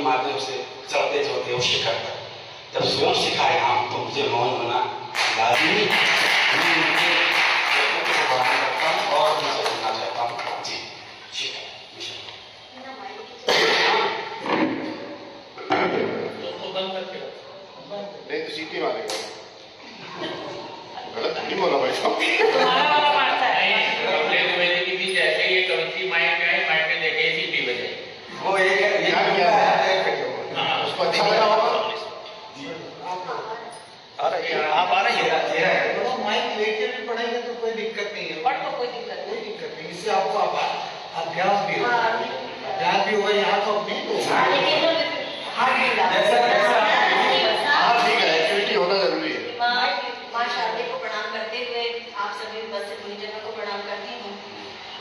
के माध्यम से चलते चलते उस शिखर तक जब स्वयं सिखाए हम तो मुझे मौन होना लाजिमी मैं उनके व्यक्तित्व को बयान करता हूँ और उनसे सुनना चाहता हूँ। जी शिखर नहीं तो सीटी मारेगा गलत नहीं बोला भाई साहब तुम्हारा वाला मारता है की भी जैसे ये कवित्री माइक में है माइक में देखे सीटी बजे वो एक क्या है उसको अच्छा लगा होगा आप आ रही है तो माइक लेके भी पढ़ेंगे तो कोई दिक्कत नहीं है। पढ़ तो कोई दिक्कत नहीं, इससे आपको अभ्यास भी होगा, अभ्यास भी होगा यहाँ तो नहीं तो हाँ ठीक है एक्टिविटी होना जरूरी है। माँ शारदे को प्रणाम करते हुए आप सभी उपस्थित गुरुजनों को प्रणाम करती हूँ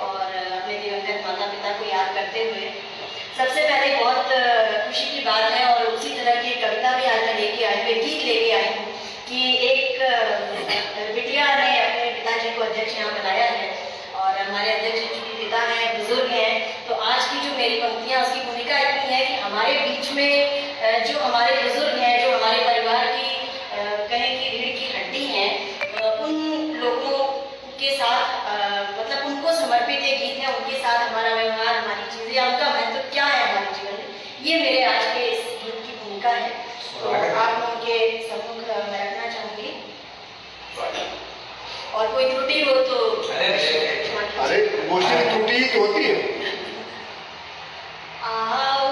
और अपने दिवंगत माता पिता को याद करते हुए सबसे पहले बहुत खुशी की बात है और उसी तरह की कविता भी आज मैं लेके आई हूँ, गीत लेके आई हूँ कि एक बिटिया ने अपने पिताजी को अध्यक्ष यहाँ बनाया है और हमारे अध्यक्ष जी के पिता हैं, बुजुर्ग हैं, तो आज की जो मेरी पंक्तियाँ उसकी भूमिका इतनी है कि हमारे बीच में जो हमारे बुजुर्ग हैं, जो हमारे परिवार की कहें कि रीढ़ की हड्डी हैं, उन लोगों के साथ मतलब उनको समर्पित ये गीत है, उनके साथ हमारा व्यवहार, हमारी चीजें, उनका महत्व क्या है हमारे जीवन में, ये मेरे आज के इस गीत की भूमिका है। तो आप उनके सम्मुख मैं रखना चाहूंगी और कोई त्रुटि हो तो अरे बोलने की त्रुटि ही तो होती है। आओ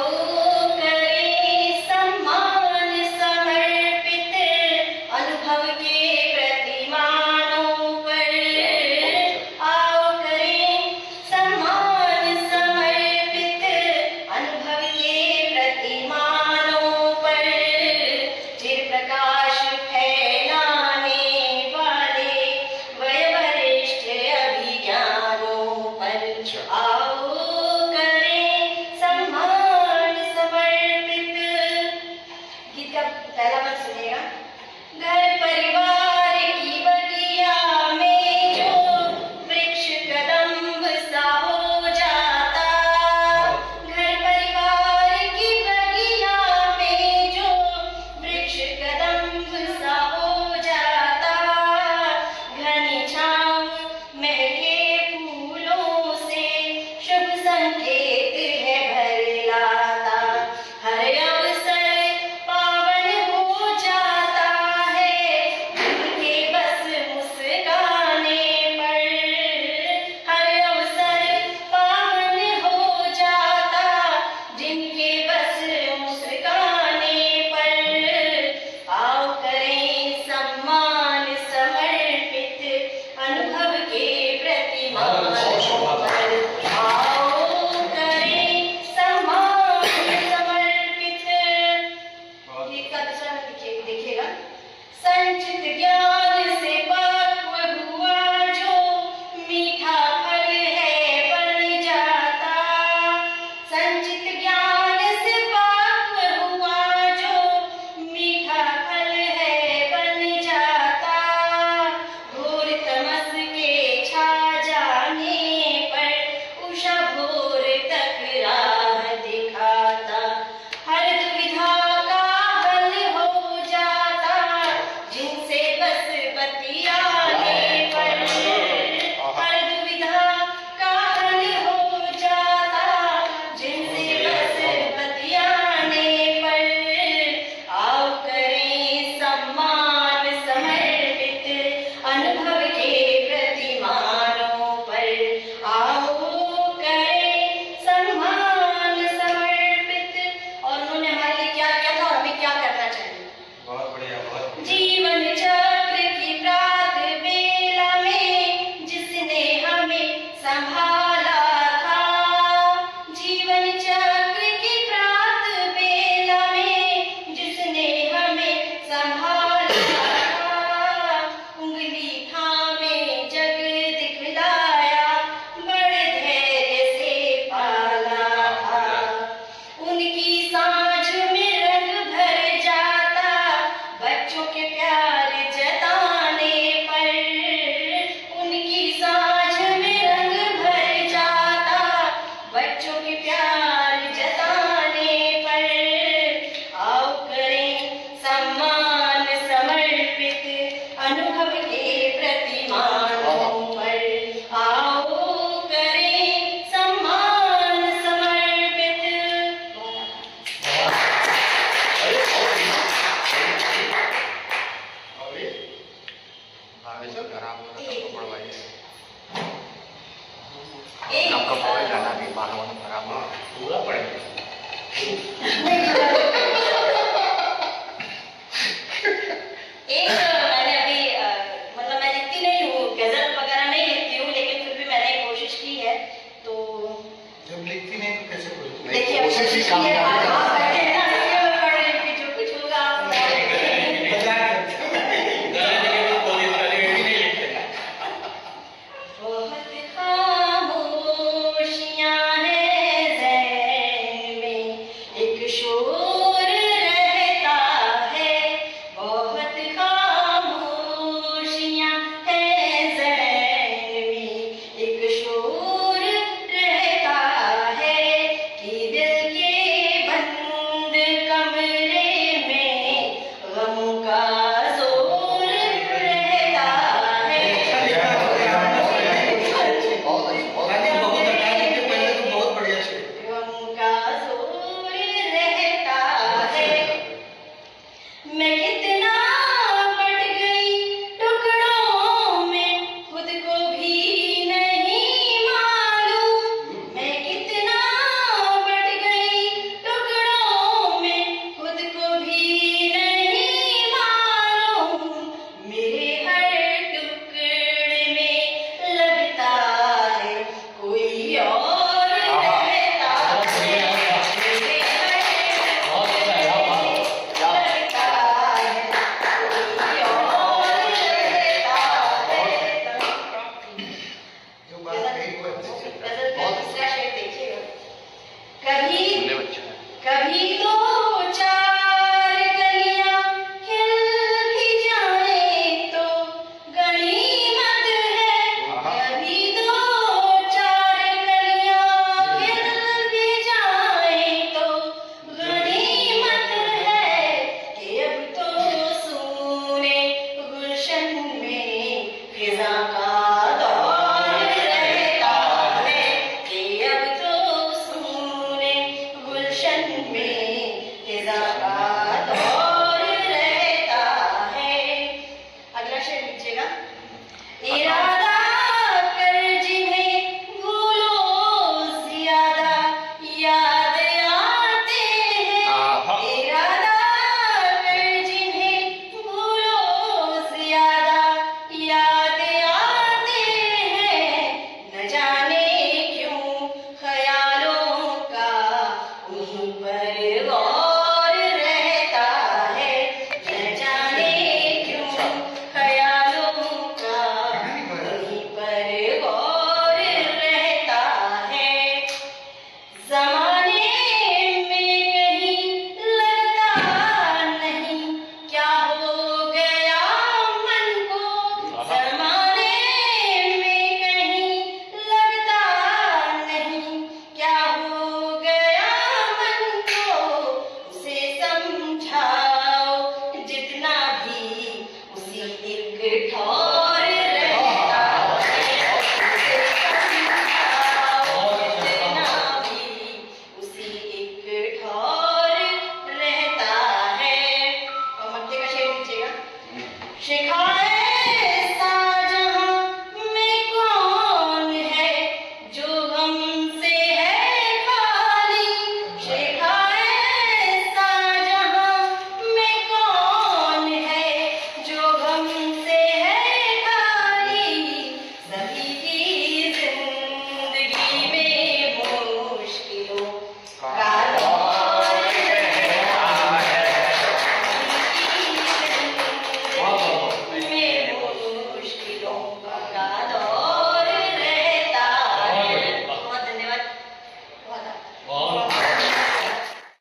कोशिश ही कामयाब आप है। बैठे हैं ना, इसलिए मैं पढ़ रही हूँ कि जो कुछ होगा आप सुनाओगे। गलत जगह पे पुलिस वाले भी नहीं लिखते हैं। बहुत खामोशियां हैं ज़हन में, एक शोर रहता है। बहुत खामोशियां हैं ज़हन में, एक शोर रहता है कि दिल के बंद कमरे में गमों का जोर रहता है। बहुत अच्छी, बहुत गाने अच्छी। बहुत हटाने के पहले तो बहुत बढ़िया थे। गम का जोर रहता है। मैं कितना बट गई टुकड़ों में, खुद को भी नहीं मालूम। मैं कितना बट गई टुकड़ों में, खुद को भी नहीं मालूम। मेरे हर टुकड़े में लगता है कोई और रहता है। मेरे हर टुकड़े में लगता है कोई और रहता है। जो बात कही वो अच्छी थी। गजल का दूसरा शेर देखिएगा। कभी तो चार